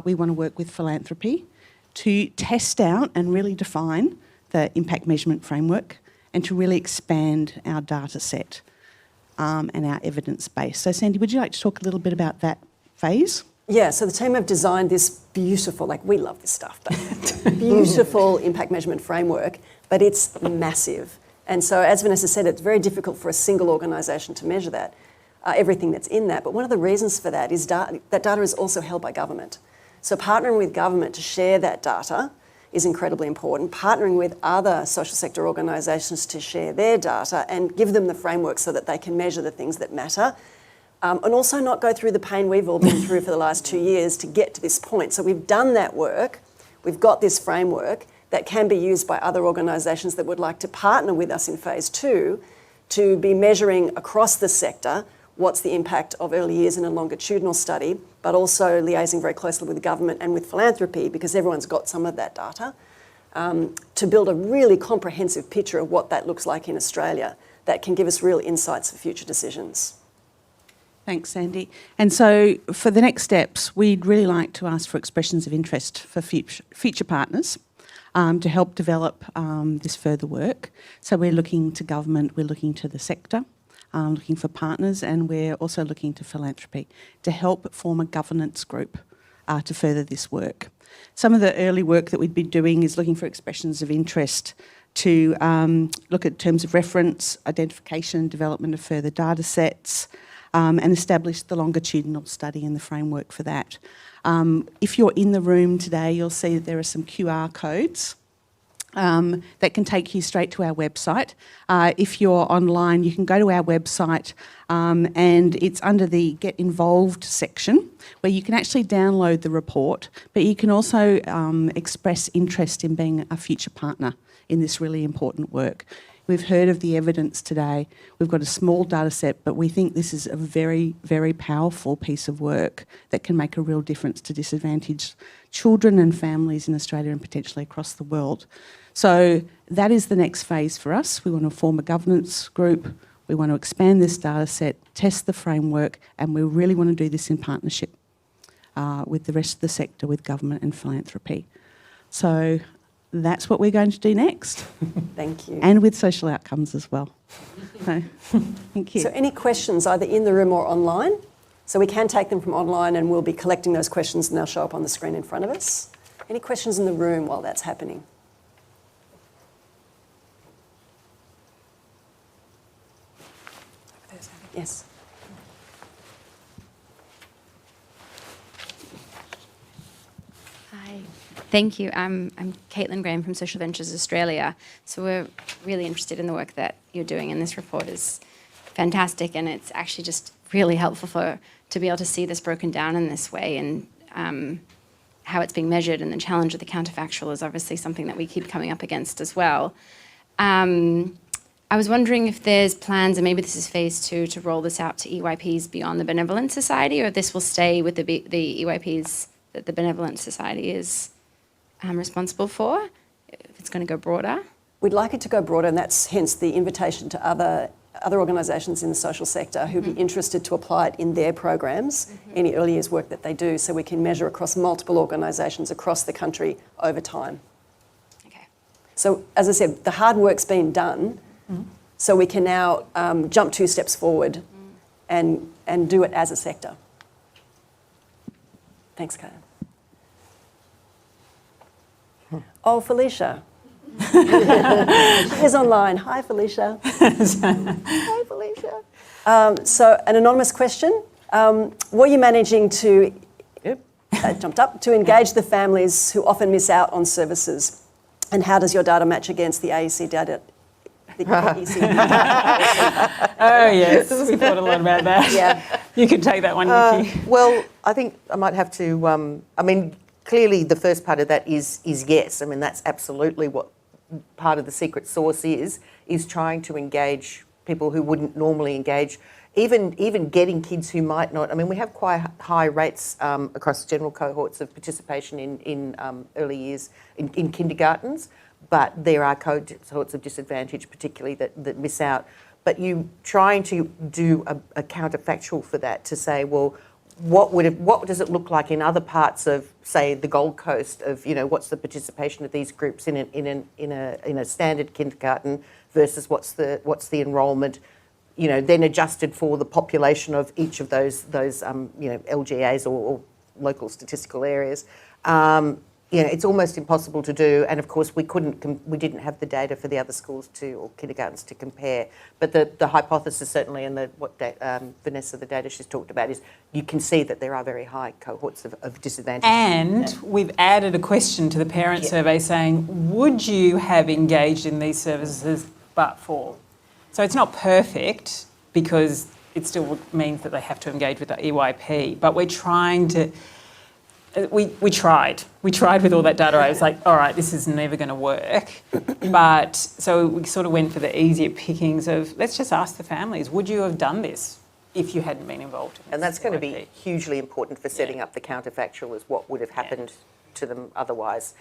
we want to work with philanthropy to test out and really define the impact measurement framework and to really expand our data set and our evidence base. So Sandy, would you like to talk a little bit about that phase? Yeah, so the team have designed this beautiful, like we love this stuff, but beautiful impact measurement framework, but it's massive. And so as Vanessa said, it's very difficult for a single organisation to measure that, everything that's in that. But one of the reasons for that is that data is also held by government. So partnering with government to share that data is incredibly important. Partnering with other social sector organisations to share their data and give them the framework so that they can measure the things that matter. And also not go through the pain we've all been through for the last 2 years to get to this point. So we've done that work, we've got this framework that can be used by other organisations that would like to partner with us in phase 2 to be measuring across the sector what's the impact of early years in a longitudinal study, but also liaising very closely with the government and with philanthropy, because everyone's got some of that data, to build a really comprehensive picture of what that looks like in Australia that can give us real insights for future decisions. Thanks, Sandy. And so for the next steps, we'd really like to ask for expressions of interest for future partners to help develop this further work. So we're looking to government, we're looking to the sector, looking for partners, and we're also looking to philanthropy to help form a governance group to further this work. Some of the early work that we'd be doing is looking for expressions of interest to look at terms of reference, identification and development of further data sets, and establish the longitudinal study and the framework for that. If you're in the room today, you'll see that there are some QR codes that can take you straight to our website. If you're online, you can go to our website and it's under the Get Involved section where you can actually download the report, but you can also express interest in being a future partner in this really important work. We've heard of the evidence today. We've got a small data set, but we think this is a very, very powerful piece of work that can make a real difference to disadvantaged children and families in Australia and potentially across the world. So that is the next phase for us. We want to form a governance group. We want to expand this data set, test the framework, and we really want to do this in partnership with the rest of the sector, with government and philanthropy. So that's what we're going to do next. Thank you. And with social outcomes as well. So, thank you. So any questions either in the room or online? So we can take them from online and we'll be collecting those questions and they'll show up on the screen in front of us. Any questions in the room while that's happening? Yes. Hi, thank you. I'm Caitlin Graham from Social Ventures Australia. So we're really interested in the work that you're doing, and this report is fantastic, and it's actually just really helpful to be able to see this broken down in this way, and how it's being measured, and the challenge of the counterfactual is obviously something that we keep coming up against as well. I was wondering if there's plans, and maybe this is phase 2, to roll this out to EYPs beyond the Benevolent Society, or if this will stay with the EYPs that the Benevolent Society is responsible for, if it's going to go broader? We'd like it to go broader, and that's hence the invitation to other organisations in the social sector who'd be interested to apply it in their programs, any early years work that they do, so we can measure across multiple organisations across the country over time. Okay. So, as I said, the hard work's been done, so we can now jump 2 steps forward and do it as a sector. Thanks, Karen. Oh, Felicia. She is online. Hi, Felicia. Hi, Felicia. So, an anonymous question. Were you managing to, jumped up, to engage the families who often miss out on services? And how does your data match against the AEC data? The AEC data? Oh, yes. We thought a lot about that. Yeah. You could take that one, Nikki. Well, I think I might have to, clearly the first part of that is yes. I mean, that's absolutely what part of the secret sauce is trying to engage people who wouldn't normally engage, even getting kids who might not. I mean, we have quite high rates across general cohorts of participation in early years, in kindergartens, but there are cohorts of disadvantage, particularly that miss out. But you trying to do a counterfactual for that to say, well, what does it look like in other parts of, say, the Gold Coast? Of what's the participation of these groups in a standard kindergarten versus what's the enrolment? Then adjusted for the population of each of those LGAs or local statistical areas. It's almost impossible to do, and of course we didn't have the data for the other schools or kindergartens to compare. But the hypothesis certainly, and Vanessa, the data she's talked about, is you can see that there are very high cohorts of disadvantage. And we've added a question to the parent survey saying, would you have engaged in these services but for? So it's not perfect because it still means that they have to engage with the EYP, but we're trying to. We tried with all that data. I was like, all right, this is never going to work. But so we sort of went for the easier pickings of, let's just ask the families, would you have done this if you hadn't been involved in this? And that's going to be hugely important for setting up the counterfactual as what would have happened to them otherwise.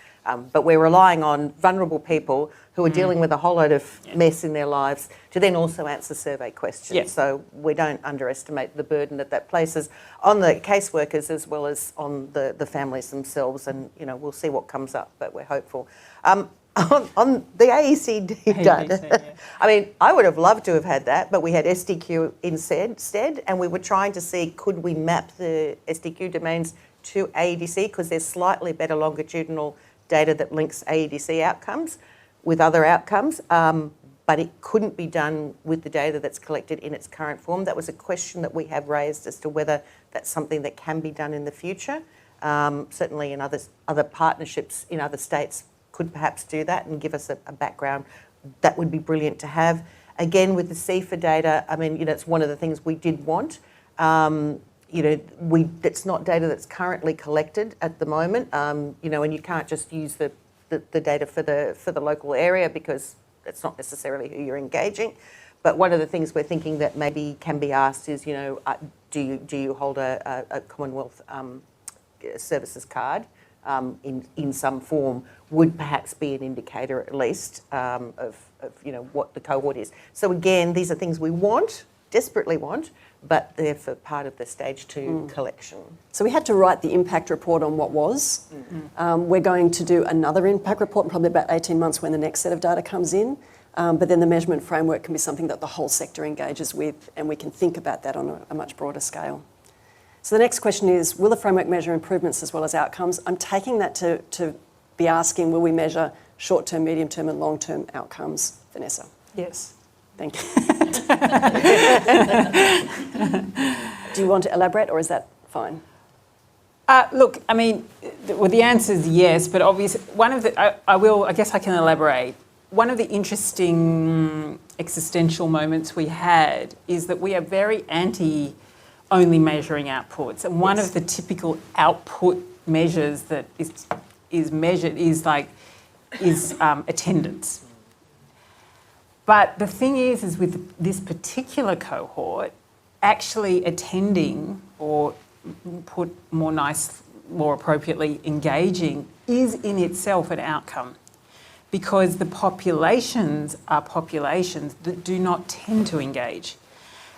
But we're relying on vulnerable people who are dealing with a whole load of mess in their lives to then also answer survey questions. Yeah. So we don't underestimate the burden that places on the caseworkers as well as on the families themselves. And, we'll see what comes up, but we're hopeful. On the AEC data, I mean, I would have loved to have had that, but we had SDQ instead, and we were trying to see could we map the SDQ domains to AEDC, because there's slightly better longitudinal data that links AEDC outcomes with other outcomes, but it couldn't be done with the data that's collected in its current form. That was a question that we have raised as to whether that's something that can be done in the future. Certainly in other partnerships in other states could perhaps do that and give us a background. That would be brilliant to have. Again, with the CFA data, I mean, it's one of the things we did want. It's not data that's currently collected at the moment, and you can't just use the data for the local area because it's not necessarily who you're engaging. But one of the things we're thinking that maybe can be asked is, do you hold a Commonwealth services card in some form? Would perhaps be an indicator at least of what the cohort is. So again, these are things we desperately want, but they're for part of the stage 2 collection. So we had to write the impact report on what was. We're going to do another impact report in probably about 18 months when the next set of data comes in. But then the measurement framework can be something that the whole sector engages with, and we can think about that on a much broader scale. So the next question is, will the framework measure improvements as well as outcomes? I'm taking that to be asking, will we measure short-term, medium-term and long-term outcomes? Vanessa? Yes. Thank you. Do you want to elaborate, or is that fine? Look, I mean, the answer is yes, but obviously I guess I can elaborate. One of the interesting existential moments we had is that we are very anti only measuring outputs, and one of the typical output measures that is measured is attendance. But the thing is with this particular cohort, actually attending, or put more appropriately, engaging, is in itself an outcome, because the populations are populations that do not tend to engage.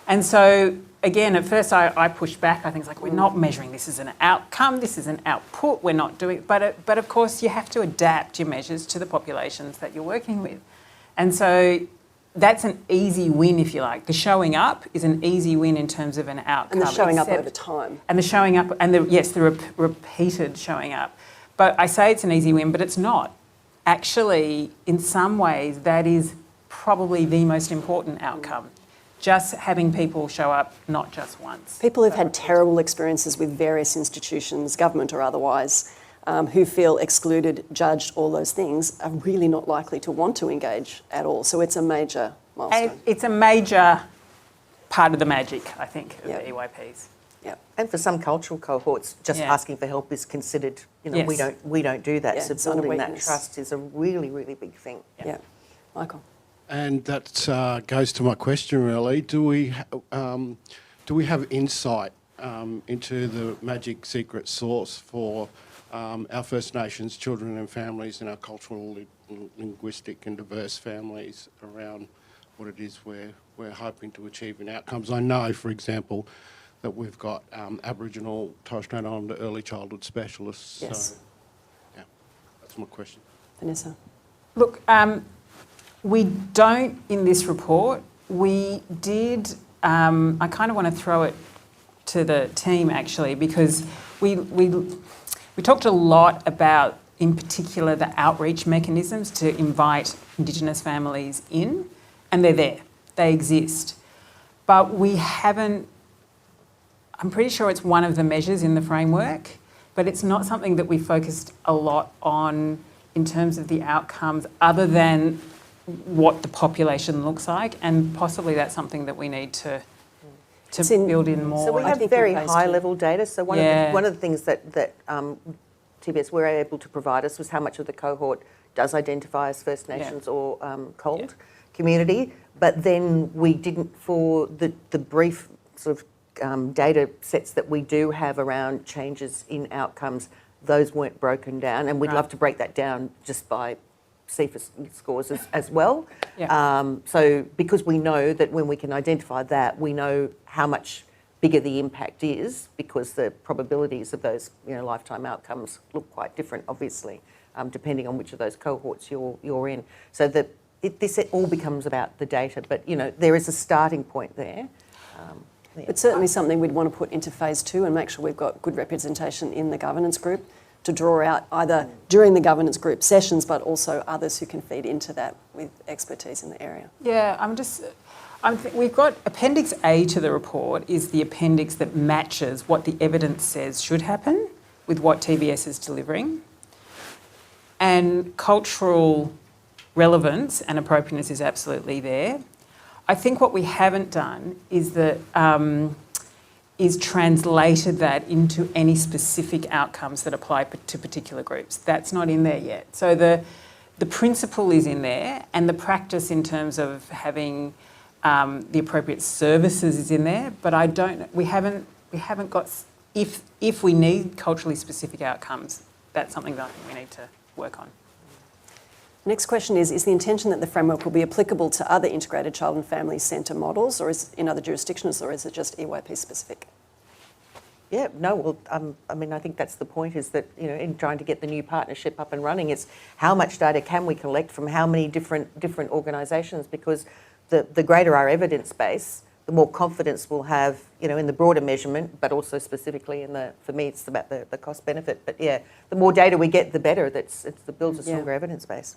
And so, again, at first I pushed back. I think it's like, we're not measuring this as an outcome, this is an output, we're not doing it. But of course, you have to adapt your measures to the populations that you're working with. And so that's an easy win, if you like. The showing up is an easy win in terms of an outcome. And the showing up over time. And the showing up, and the repeated showing up. But I say it's an easy win, but it's not. Actually, in some ways, that is probably the most important outcome. Just having people show up, not just once. People who've had terrible experiences with various institutions, government or otherwise, who feel excluded, judged, all those things, are really not likely to want to engage at all. So it's a major milestone. And it's a major part of the magic, I think, of the EYPs. Yeah. And for some cultural cohorts, just asking for help is considered, Yes. we don't do that. Yeah, So it's not a building that weakness. trust is a really, really big thing. Yeah. Michael. And that goes to my question, really. Do we have insight into the magic secret source for our First Nations children and families and our cultural, linguistic and diverse families around what it is we're hoping to achieve in outcomes? I know, for example, that we've got Aboriginal, Torres Strait Islander early childhood specialists. Yes. So, yeah, that's my question. Vanessa. Look, we don't in this report. We did, I kind of want to throw it to the team actually, because we talked a lot about, in particular, the outreach mechanisms to invite Indigenous families in, and they're there, they exist. But we haven't, I'm pretty sure it's one of the measures in the framework, but it's not something that we focused a lot on in terms of the outcomes other than what the population looks like, and possibly that's something that we need to build in more. So we have very high level data. So one of the things that TBS were able to provide us was how much of the cohort does identify as First Nations or COLD community. But then we didn't, for the brief sort of data sets that we do have around changes in outcomes, those weren't broken down. And we'd love to break that down just by CEFA scores as well. So because we know that when we can identify that, we know how much bigger the impact is, because the probabilities of those lifetime outcomes look quite different, obviously, depending on which of those cohorts you're in. So this all becomes about the data, but there is a starting point there. But certainly something we'd want to put into phase 2 and make sure we've got good representation in the governance group to draw out either during the governance group sessions, but also others who can feed into that with expertise in the area. Yeah, we've got Appendix A to the report is the appendix that matches what the evidence says should happen with what TBS is delivering. And cultural relevance and appropriateness is absolutely there. I think what we haven't done is translated that into any specific outcomes that apply to particular groups. That's not in there yet. So the principle is in there, and the practice in terms of having the appropriate services is in there. But we haven't got, if we need culturally specific outcomes, that's something that I think we need to work on. Next question is the intention that the framework will be applicable to other integrated child and family centre models, or is in other jurisdictions, or is it just EYP specific? Yeah, no, well, I think that's the point, is that, in trying to get the new partnership up and running, it's how much data can we collect from how many different organisations, because the greater our evidence base, the more confidence we'll have, in the broader measurement, but also specifically for me, it's about the cost benefit. But yeah, the more data we get, the better. It builds a stronger evidence base.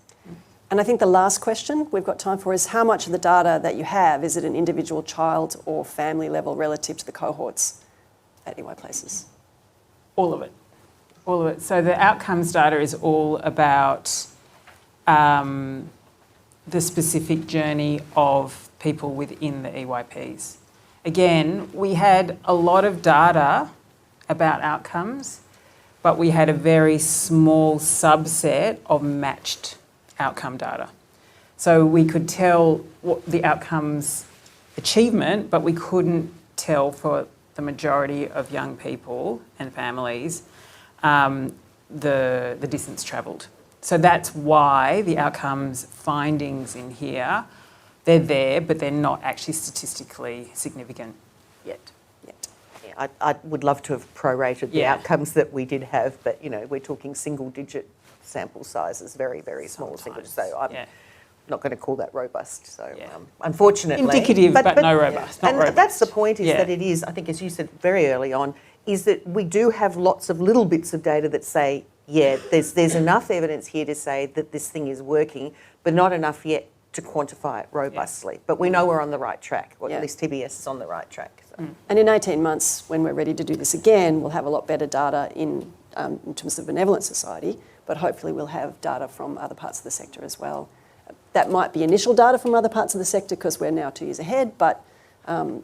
And I think the last question we've got time for is how much of the data that you have is at an individual child or family level relative to the cohorts at EY Places? All of it. All of it. So the outcomes data is all about the specific journey of people within the EYPs. Again, we had a lot of data about outcomes, but we had a very small subset of matched outcome data. So we could tell what the outcomes achievement, but we couldn't tell for the majority of young people and families the distance travelled. So that's why the outcomes findings in here, they're there, but they're not actually statistically significant yet. Yeah, I would love to have prorated the outcomes that we did have, but we're talking single-digit sample sizes, very, very small single. So not going to call that robust. So Yeah. unfortunately. Indicative, but no robust, not And robust. that's the point, is Yeah. that it is, I think as you said very early on, is that we do have lots of little bits of data that say, yeah, there's enough evidence here to say that this thing is working, but not enough yet to quantify it robustly. But we know we're on the right track, or Yeah. at least TBS is on the right track. So. And in 18 months, when we're ready to do this again, we'll have a lot better data in terms of Benevolent Society, but hopefully we'll have data from other parts of the sector as well. That might be initial data from other parts of the sector because we're now 2 years ahead, but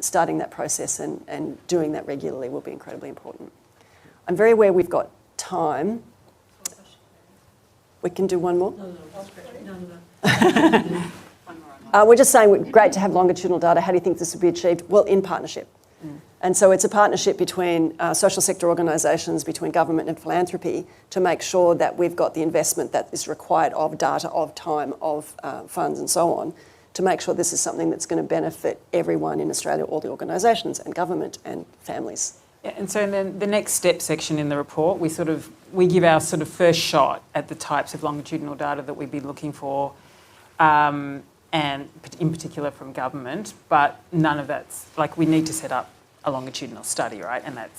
starting that process and doing that regularly will be incredibly important. I'm very aware we've got time. We can do one more? We're just saying, great to have longitudinal data. How do you think this would be achieved? Well, in partnership. And so it's a partnership between social sector organisations, between government and philanthropy, to make sure that we've got the investment that is required of data, of time, of funds and so on, to make sure this is something that's going to benefit everyone in Australia, all the organisations and government and families. Yeah, and so then the next step section in the report, we give our sort of first shot at the types of longitudinal data that we'd be looking for, and in particular from government, but none of that's, like, we need to set up a longitudinal study, right? And that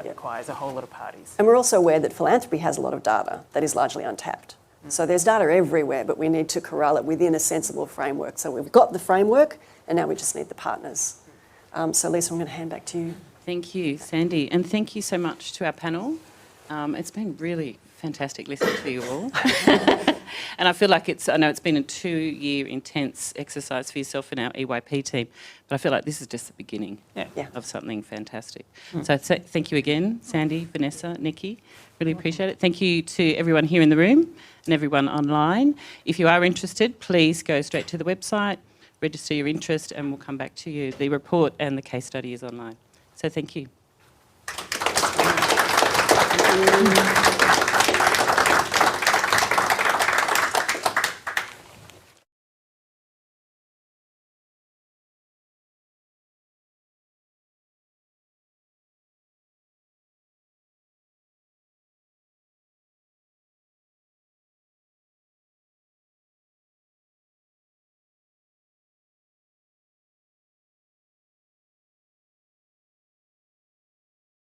requires a whole lot of parties. And we're also aware that philanthropy has a lot of data that is largely untapped. So there's data everywhere, but we need to corral it within a sensible framework. So we've got the framework, and now we just need the partners. So Lisa, I'm going to hand back to you. Thank you, Sandy. And thank you so much to our panel. It's been really fantastic listening to you all. And I feel like I know it's been a 2-year intense exercise for yourself and our EYP team, but I feel like this is just the beginning of something fantastic. So thank you again, Sandy, Vanessa, Nikki. Really appreciate it. Thank you to everyone here in the room and everyone online. If you are interested, please go straight to the website, register your interest, and we'll come back to you. The report and the case study is online. So thank you.